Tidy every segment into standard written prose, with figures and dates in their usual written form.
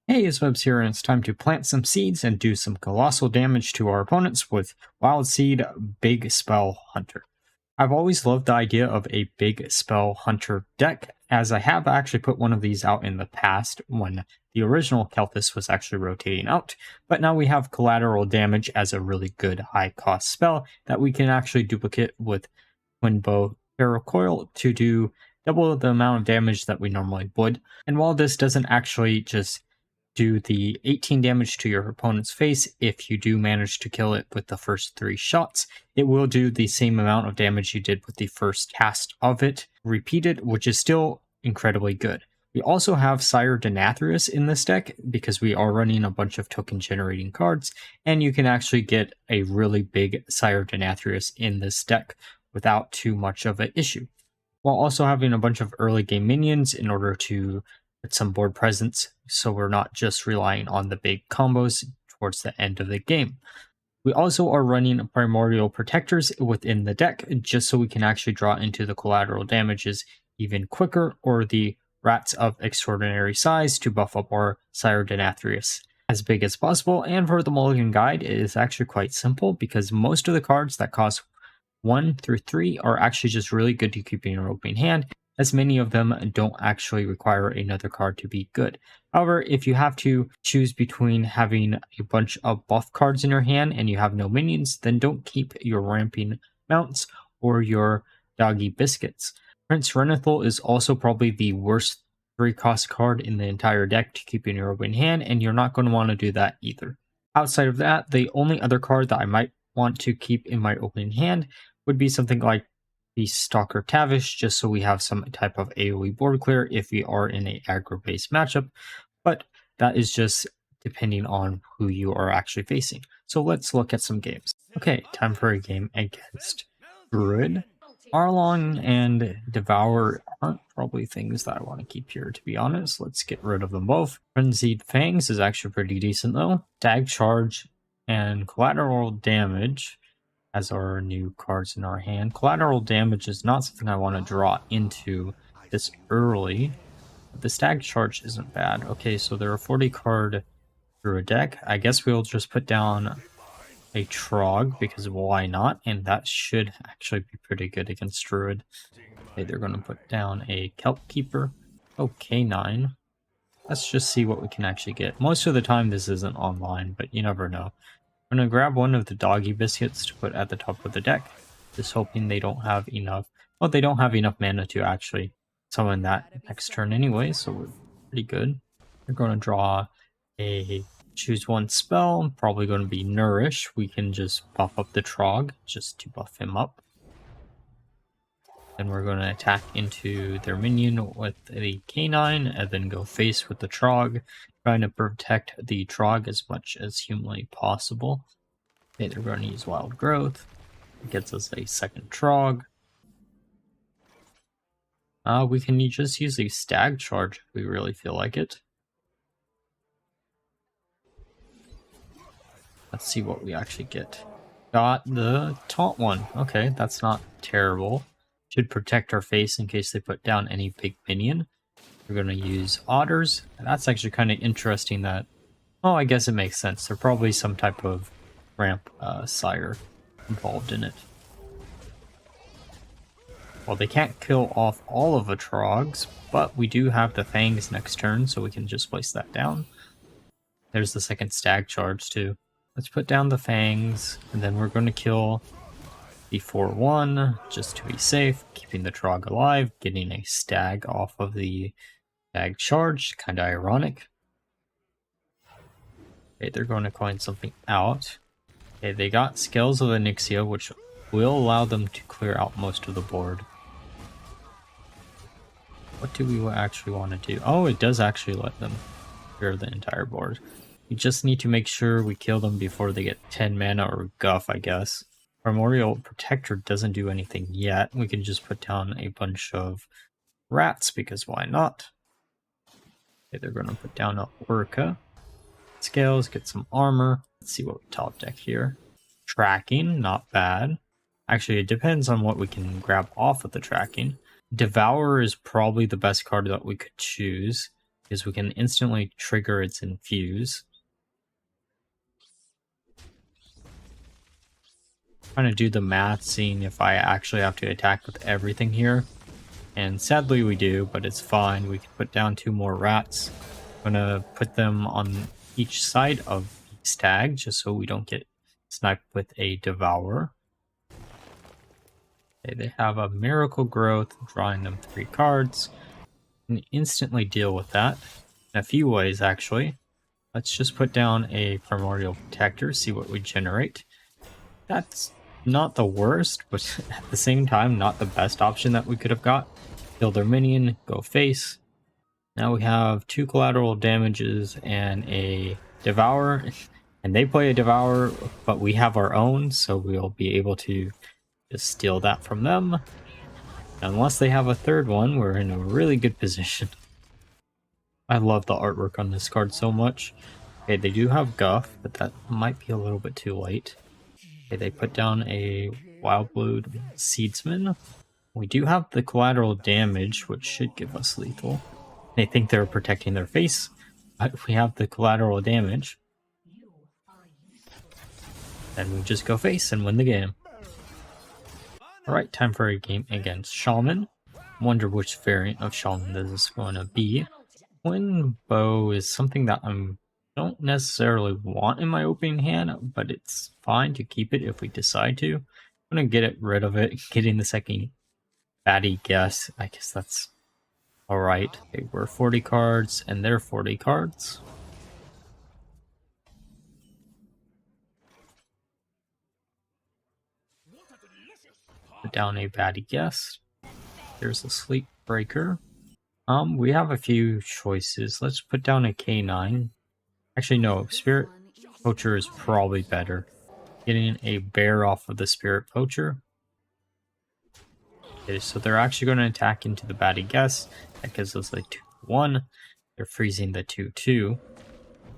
Hey, it's Webs here, and it's time to plant some seeds and do some colossal damage to our opponents with Wildseed Big Spell Hunter. I've always loved the idea of a Big Spell Hunter deck, as I have actually put one of these out in the past when the original Kelthus was actually rotating out, but now we have Collateral Damage as a really good high-cost spell that we can actually duplicate with Twin Bow Paracoil to do double the amount of damage that we normally would. And while this doesn't actually just do the 18 damage to your opponent's face, if you do manage to kill it with the first 3 shots, it will do the same amount of damage you did with the first cast of it repeated, which is still incredibly good. We also have Sire Denathrius in this deck because we are running a bunch of token generating cards, and you can actually get a really big Sire Denathrius in this deck without too much of an issue, while also having a bunch of early game minions in order to some board presence, so we're not just relying on the big combos towards the end of the game. We also are running primordial protectors within the deck, just so we can actually draw into the collateral damages even quicker, or the rats of extraordinary size to buff up our Sire Denathrius as big as possible. And for the Mulligan guide, it is actually quite simple, because most of the cards that cost 1 through 3 are actually just really good to keep in your opening hand, as many of them don't actually require another card to be good. However, if you have to choose between having a bunch of buff cards in your hand and you have no minions, then don't keep your ramping mounts or your doggy biscuits. Prince Renathal is also probably the worst 3-cost card in the entire deck to keep in your open hand, and you're not going to want to do that either. Outside of that, the only other card that I might want to keep in my opening hand would be something like the Stalker Tavish, just so we have some type of AoE board clear if we are in a aggro-based matchup, but that is just depending on who you are actually facing. So let's look at some games. Okay, time for a game against Druid. Ara'lon and Devour aren't probably things that I want to keep here, to be honest. Let's get rid of them both. Frenzied Fangs is actually pretty decent though. Stag Charge and Collateral Damage as our new cards in our hand. Collateral Damage is not something I want to draw into this early. The Stag Charge isn't bad. Okay, so there are 40 card through a deck. I guess we'll just put down a Trog, because why not? And that should actually be pretty good against Druid. Okay, they're going to put down a Kelp Keeper. Oh, K9. Let's just see what we can actually get. Most of the time this isn't online, but you never know. I'm going to grab one of the doggy biscuits to put at the top of the deck, just hoping they don't have enough. Well, they don't have enough mana to actually summon that next turn anyway, so we're pretty good. We're going to draw a choose one spell, probably going to be Nourish. We can just buff up the Trog, just to buff him up. Then we're going to attack into their minion with a K9, and then go face with the Trog, trying to protect the Trog as much as humanly possible. Okay, they're going to use Wild Growth. It gets us a second Trog. We can just use a Stag Charge if we really feel like it. Let's see what we actually get. Got the Taunt one. Okay, that's not terrible. Should protect our face in case they put down any big minion. We're going to use Otters. That's actually kind of interesting that... Oh, I guess it makes sense. There's probably some type of ramp sire involved in it. Well, they can't kill off all of the Trogs, but we do have the Fangs next turn, so we can just place that down. There's the second Stag Charge, too. Let's put down the Fangs, and then we're going to kill the 4-1, just to be safe, keeping the Trog alive, getting a Stag off of the Stag Charge, kind of ironic. Okay, they're going to coin something out. Okay, they got Scales of Onyxia, which will allow them to clear out most of the board. What do we actually want to do? Oh, it does actually let them clear the entire board. We just need to make sure we kill them before they get 10 mana or guff, I guess. Primordial Protector doesn't do anything yet. We can just put down a bunch of rats, because why not? Okay, they're going to put down an Orca. Scales, get some armor. Let's see what we top deck here. Tracking, not bad. Actually, it depends on what we can grab off of the tracking. Devour is probably the best card that we could choose. because we can instantly trigger its infuse. Trying to do the math, seeing if I actually have to attack with everything here. And sadly we do, but it's fine. We can put down 2 more rats. I'm gonna put them on each side of the stag, just so we don't get sniped with a devourer. Okay, they have a miracle growth, drawing them 3 cards. And instantly deal with that in a few ways, actually. Let's just put down a primordial protector, see what we generate. That's not the worst, but at the same time, not the best option that we could have got. Kill their minion, go face. Now we have 2 collateral damages and a devour, and they play a devour, but we have our own, so we'll be able to just steal that from them. Unless they have a third one, we're in a really good position. I love the artwork on this card so much. Okay, they do have Guff, but that might be a little bit too late. Okay, they put down a Wildblood Seedsman. We do have the collateral damage, which should give us lethal. They think they're protecting their face, but we have the collateral damage. Then we just go face and win the game. Alright, time for a game against Shaman. Wonder which variant of Shaman this is going to be. Twin Bow is something that I don't necessarily want in my opening hand, but it's fine to keep it if we decide to. I'm going to get rid of it, getting the second baddie guess. I guess that's alright. Okay, we're 40 cards and they're 40 cards. Put down a baddie guest. There's a sleep breaker. We have a few choices. Let's put down a K9. Actually, no, Spirit Poacher is probably better. Getting a bear off of the Spirit Poacher. Okay, so they're actually going to attack into the baddie guess. That gives us a 2-1. They're freezing the 2-2. I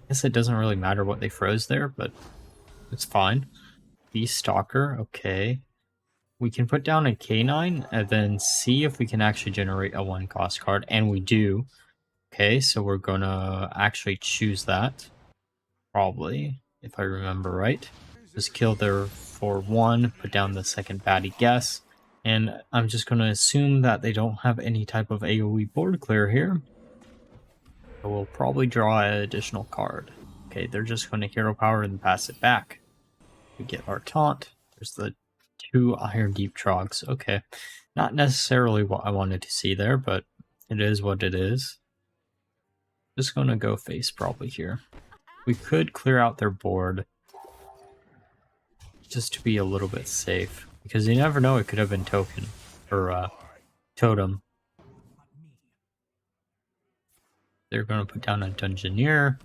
guess it doesn't really matter what they froze there, but it's fine. Beast Stalker, okay. We can put down a K9 and then see if we can actually generate a 1-cost card, and we do. Okay, so we're gonna actually choose that. Probably, if I remember right. Just kill their 4-1, put down the second baddie guess, and I'm just gonna assume that they don't have any type of AoE board clear here. So we'll probably draw an additional card. Okay, they're just gonna hero power and pass it back. We get our taunt. There's the 2 Iron Deep Trogs. Okay, not necessarily what I wanted to see there, but it is what it is. Just gonna go face probably here. We could clear out their board just to be a little bit safe, because you never know, it could have been token or totem. They're gonna put down a Dungeoneer.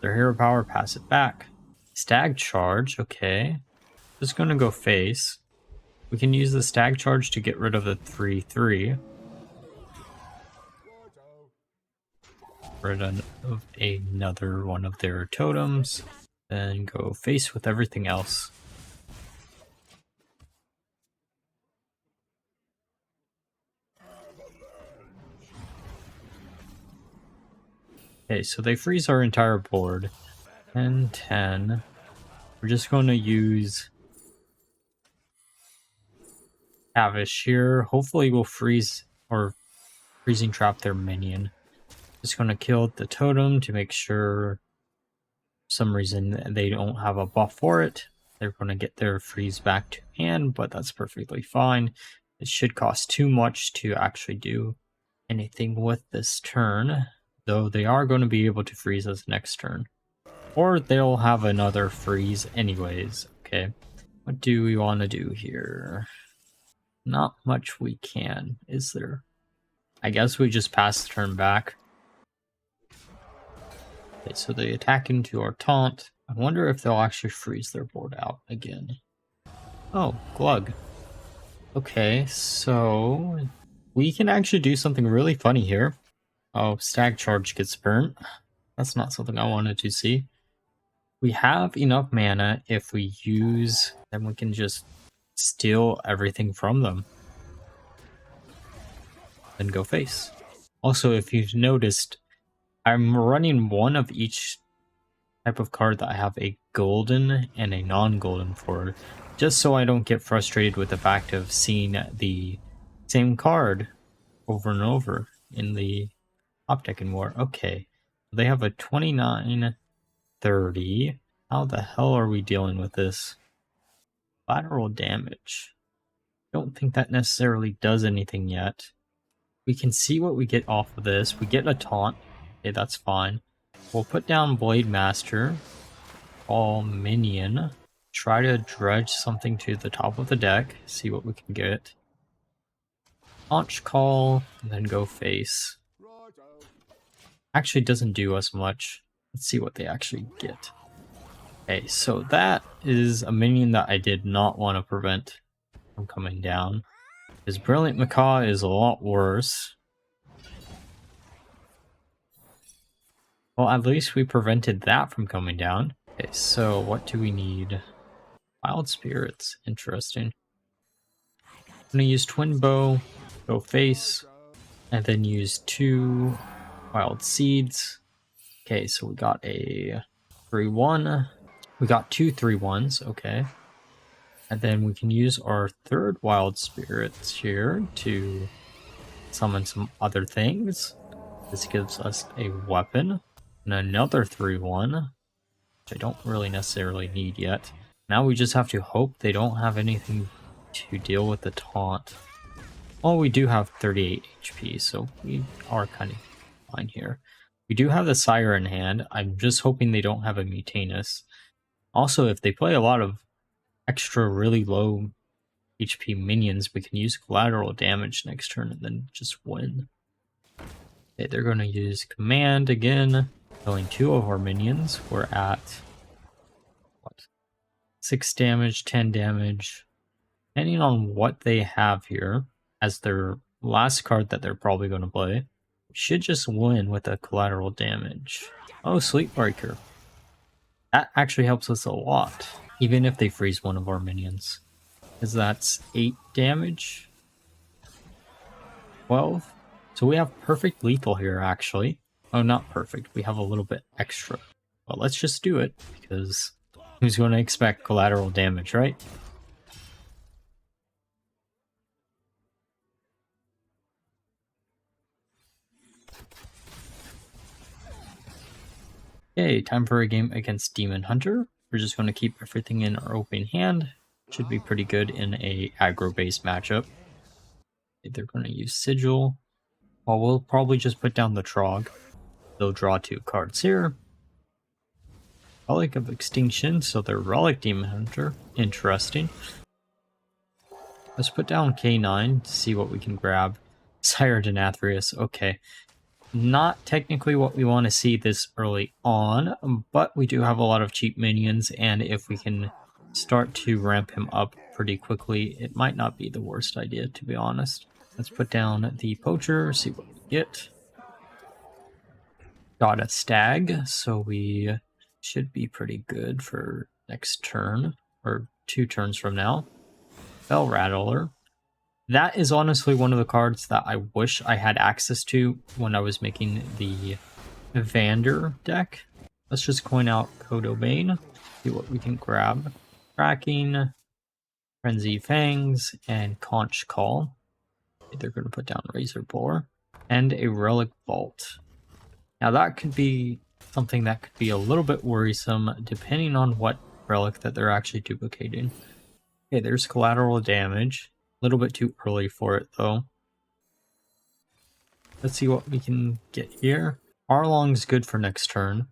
Their hero power, pass it back. Stag Charge, okay. Just gonna go face. We can use the Stag Charge to get rid of the 3-3. Rid of another one of their totems. Then go face with everything else. Okay, so they freeze our entire board. 10-10. We're just going to use Tavish here. Hopefully we'll freeze or freezing trap their minion. Just going to kill the totem to make sure for some reason they don't have a buff for it. They're going to get their freeze back to hand, but that's perfectly fine. It should cost too much to actually do anything with this turn, though they are going to be able to freeze us next turn. Or they'll have another freeze anyways. Okay, what do we want to do here? Not much we can, is there? I guess we just pass the turn back. Okay, so they attack into our taunt. I wonder if they'll actually freeze their board out again. Oh, Glug. Okay, so we can actually do something really funny here. Oh, Stag Charge gets burnt. That's not something I wanted to see. We have enough mana. If we use, then we can just steal everything from them. Then go face. Also, if you've noticed, I'm running one of each type of card that I have a golden and a non-golden for, just so I don't get frustrated with the fact of seeing the same card over and over in the top deck anymore. Okay, they have a 29-30. How the hell are we dealing with this? Collateral damage. Don't think that necessarily does anything yet. We can see what we get off of this. We get a taunt. Okay, that's fine. We'll put down Blade Master. All minion. Try to dredge something to the top of the deck. See what we can get. Launch Call, and then go face. Actually doesn't do us much. Let's see what they actually get. Okay, so that is a minion that I did not want to prevent from coming down. His Brilliant Macaw is a lot worse. Well, at least we prevented that from coming down. Okay, so what do we need? Wild Spirits. Interesting. I'm going to use Twin Bow, go face, and then use 2 Wild Seeds. Okay, so we got a 3-1. We got 2 3-1s, okay. And then we can use our 3rd Wild Spirits here to summon some other things. This gives us a weapon and another 3-1, which I don't really necessarily need yet. Now we just have to hope they don't have anything to deal with the taunt. Well, we do have 38 HP, so we are kind of fine here. We do have the Sire in hand. I'm just hoping they don't have a Mutanus. Also, if they play a lot of extra really low HP minions, we can use Collateral Damage next turn and then just win. Okay, they're going to use Command again, killing 2 of our minions. We're at, what, 6 damage, 10 damage. Depending on what they have here as their last card that they're probably going to play, we should just win with a Collateral Damage. Oh, Sleepbreaker. That actually helps us a lot, even if they freeze one of our minions. Because that's 8 damage. 12. So we have perfect lethal here, actually. Oh, not perfect. We have a little bit extra. Well, let's just do it, because who's going to expect collateral damage, right? Okay, time for a game against Demon Hunter. We're just going to keep everything in our open hand. Should be pretty good in a aggro-based matchup. They're going to use Sigil. Well, we'll probably just put down the Trog. They'll draw 2 cards here. Relic of Extinction, so they're Relic Demon Hunter. Interesting. Let's put down K9 to see what we can grab. Sire Denathrius, okay. Not technically what we want to see this early on, but we do have a lot of cheap minions, and if we can start to ramp him up pretty quickly, it might not be the worst idea, to be honest. Let's put down the Poacher, see what we get. Got a Stag, so we should be pretty good for next turn, or 2 turns from now. Fell Rattler. That is honestly one of the cards that I wish I had access to when I was making the Vander deck. Let's just coin out Codobane, see what we can grab. Cracking, Frenzy Fangs, and Conch Call. They're going to put down Razor Boar, and a Relic Vault. Now that could be something that could be a little bit worrisome depending on what relic that they're actually duplicating. Okay, there's Collateral Damage. A little bit too early for it though. Let's see what we can get here. Ara'lon's good for next turn.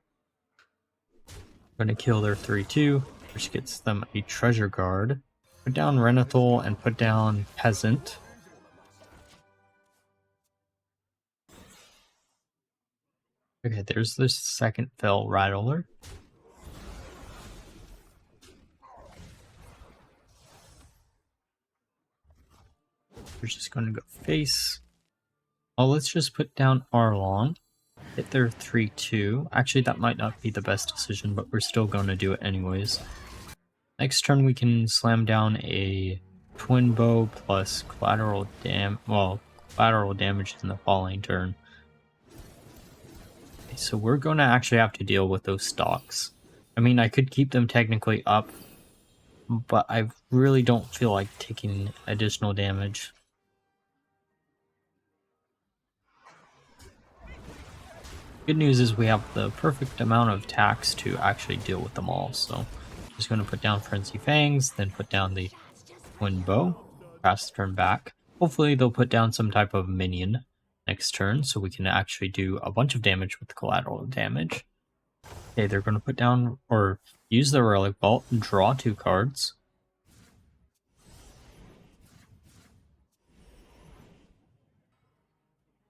I'm going to kill their 3-2, which gets them a Treasure Guard. Put down Renathal and put down Peasant. Okay, there's the second Fell Rattler. We're just going to go face. Oh, let's just put down Ara'lon. Hit their 3-2. Actually, that might not be the best decision, but we're still going to do it anyways. Next turn, we can slam down a Twin Bow plus collateral damage in the following turn. So we're going to actually have to deal with those stocks. I mean, I could keep them technically up, but I really don't feel like taking additional damage. Good news is we have the perfect amount of attacks to actually deal with them all. So just going to put down Frenzy Fangs, then put down the Wind Bow, pass the turn back. Hopefully they'll put down some type of minion next turn so we can actually do a bunch of damage with Collateral Damage. Okay, they're going to put down or use the Relic Vault and draw 2 cards.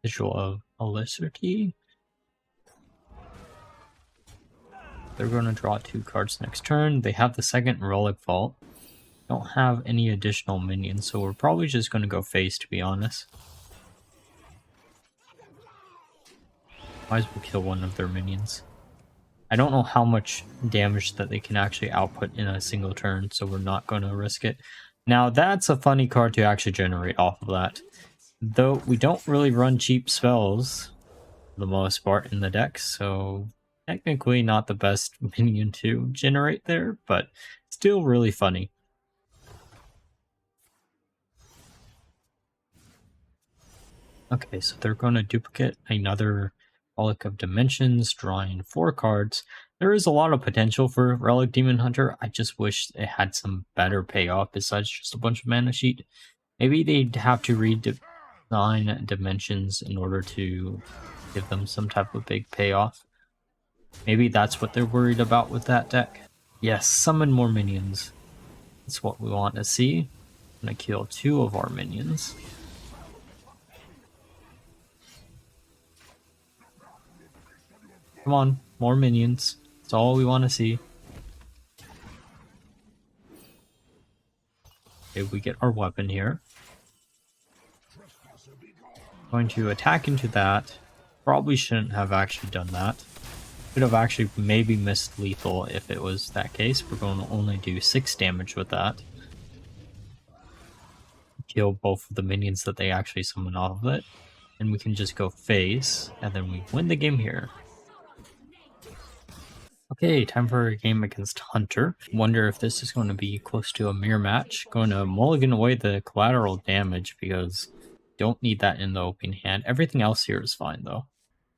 Visual of Alicity. They're going to draw 2 cards next turn. They have the second Relic Vault. Don't have any additional minions, so we're probably just going to go face, to be honest. Might as well kill one of their minions. I don't know how much damage that they can actually output in a single turn, so we're not going to risk it. Now, that's a funny card to actually generate off of that. Though we don't really run cheap spells for the most part in the deck, so technically not the best minion to generate there, but still really funny. Okay, so they're going to duplicate another Relic of Dimensions, drawing 4 cards. There is a lot of potential for Relic Demon Hunter. I just wish it had some better payoff besides just a bunch of mana sheet. Maybe they'd have to redesign Dimensions in order to give them some type of big payoff. Maybe that's what they're worried about with that deck. Yes, summon more minions. That's what we want to see. I'm going to kill 2 of our minions. Come on, more minions. That's all we want to see. Okay, we get our weapon here. Going to attack into that. Probably shouldn't have actually done that. Could have actually maybe missed lethal if it was that case. We're going to only do 6 damage with that. Kill both of the minions that they actually summon off of it. And we can just go face, and then we win the game here. Okay, time for a game against Hunter. Wonder if this is going to be close to a mirror match. Going to mulligan away the collateral damage because don't need that in the opening hand. Everything else here is fine though.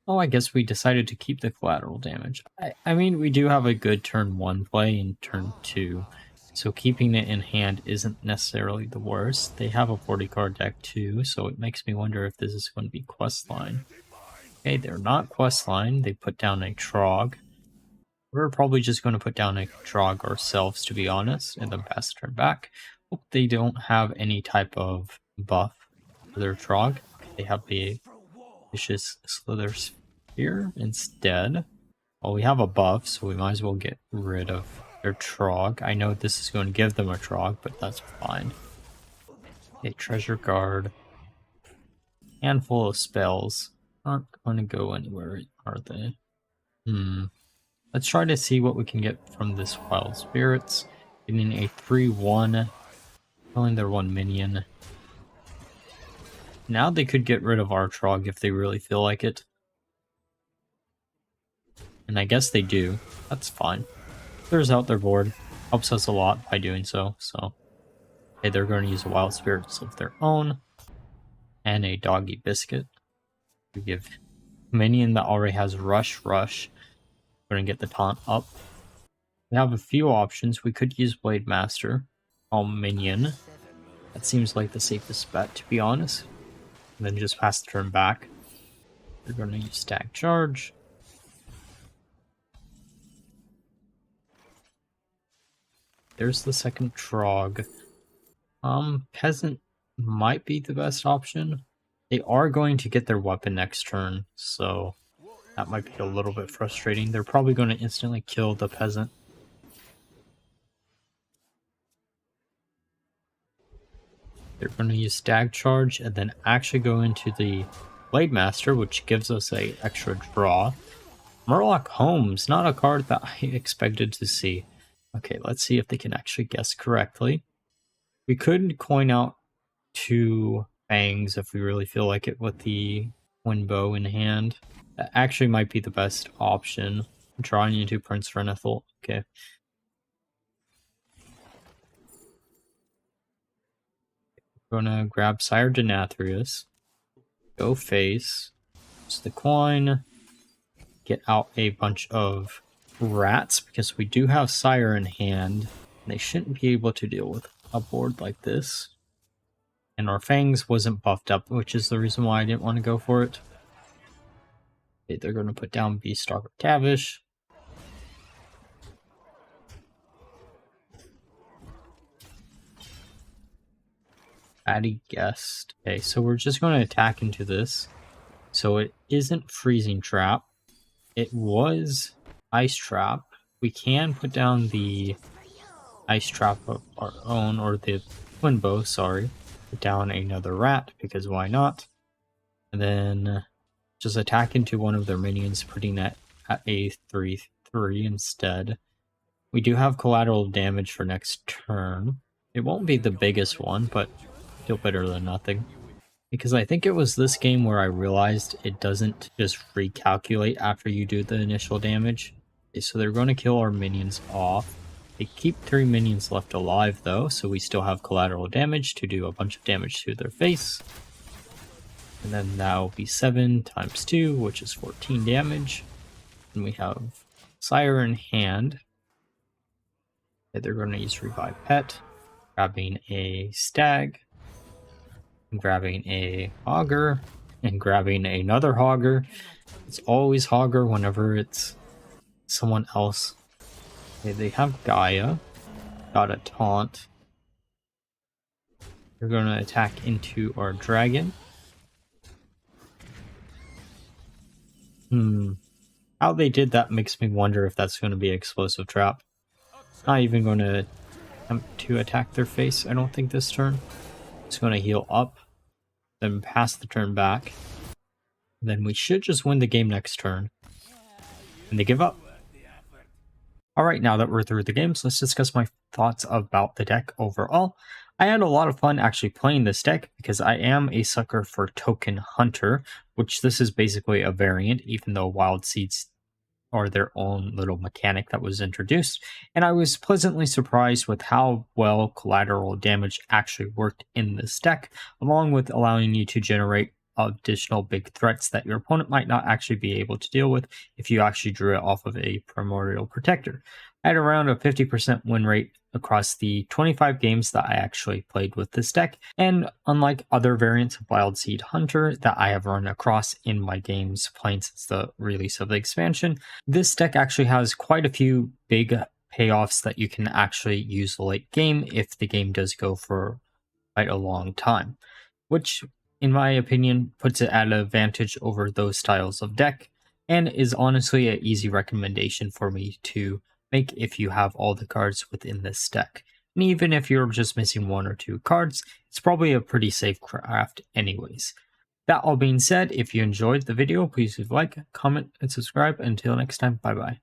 Oh, I guess we decided to keep the collateral damage. I mean, we do have a good turn 1 play and turn 2. So keeping it in hand isn't necessarily the worst. They have a 40 card deck too, so it makes me wonder if this is going to be questline. Okay, they're not questline. They put down a Trog. We're probably just going to put down a Trog ourselves, to be honest, and then pass the turn back. Hope they don't have any type of buff for their Trog. They have the Vicious Slither Sphere instead. Well, we have a buff, so we might as well get rid of their Trog. I know this is going to give them a Trog, but that's fine. A Treasure Guard. Handful of spells. Aren't going to go anywhere, are they? Let's try to see what we can get from this Wild Spirits. Getting a 3-1. Killing their 1 minion. Now they could get rid of our Trog if they really feel like it. And I guess they do. That's fine. Clears out their board. Helps us a lot by doing so. So, okay, they're going to use a Wild Spirits of their own. And a Doggy Biscuit. To give minion that already has Rush. We're going to get the taunt up. We have a few options. We could use Blade Master. Minion. That seems like the safest bet, to be honest. And then just pass the turn back. We're going to use Stag Charge. There's the second Trog. Peasant might be the best option. They are going to get their weapon next turn, so that might be a little bit frustrating. They're probably going to instantly kill the Peasant. They're going to use Stag Charge and then actually go into the Blade Master, which gives us a extra draw. Murloc Holmes, not a card that I expected to see. Okay, let's see if they can actually guess correctly. We could coin out 2 Fangs if we really feel like it with the Wind Bow in hand. That actually might be the best option. Drawing into Prince Renathal. Okay. Gonna grab Sire Denathrius. Go face. Use the coin. Get out a bunch of rats because we do have Sire in hand. They shouldn't be able to deal with a board like this. And our Fangs wasn't buffed up, which is the reason why I didn't want to go for it. Okay, they're going to put down Beastalker Tavish. Fatty Guest. Okay, so we're just going to attack into this. So it isn't Freezing Trap. It was Ice Trap. We can put down the Ice Trap of our own, or the Twin Bow, sorry. Put down another rat, because why not? And then just attack into one of their minions, putting that at a 3/3 instead. We do have Collateral Damage for next turn. It won't be the biggest one, but still better than nothing. Because I think it was this game where I realized it doesn't just recalculate after you do the initial damage. Okay, so they're going to kill our minions off. They keep 3 minions left alive though, so we still have Collateral Damage to do a bunch of damage to their face. And then that will be 7 times 2, which is 14 damage. And we have Sire in hand. Okay, they're going to use Revive Pet, grabbing a Stag, grabbing a Hogger, and grabbing another Hogger. It's always Hogger whenever it's someone else. Okay, they have Gaia. Got a Taunt. We're going to attack into our Dragon. How they did that makes me wonder if that's going to be Explosive Trap. Not even going to attempt to attack their face, I don't think, this turn. It's going to heal up, then pass the turn back. Then we should just win the game next turn. And they give up. Alright, now that we're through the games, let's discuss my thoughts about the deck overall. I had a lot of fun actually playing this deck because I am a sucker for Token Hunter, which this is basically a variant, even though Wildseeds are their own little mechanic that was introduced. And I was pleasantly surprised with how well Collateral Damage actually worked in this deck, along with allowing you to generate additional big threats that your opponent might not actually be able to deal with if you actually drew it off of a Primordial Protector. I had around a 50% win rate across the 25 games that I actually played with this deck, and unlike other variants of Wildseed Hunter that I have run across in my games playing since the release of the expansion, this deck actually has quite a few big payoffs that you can actually use late game if the game does go for quite a long time, which in my opinion puts it at an advantage over those styles of deck, and is honestly an easy recommendation for me to make if you have all the cards within this deck. And even if you're just missing 1 or 2 cards, it's probably a pretty safe craft anyways. That all being said, if you enjoyed the video, please leave a like, comment, and subscribe. Until next time, bye bye.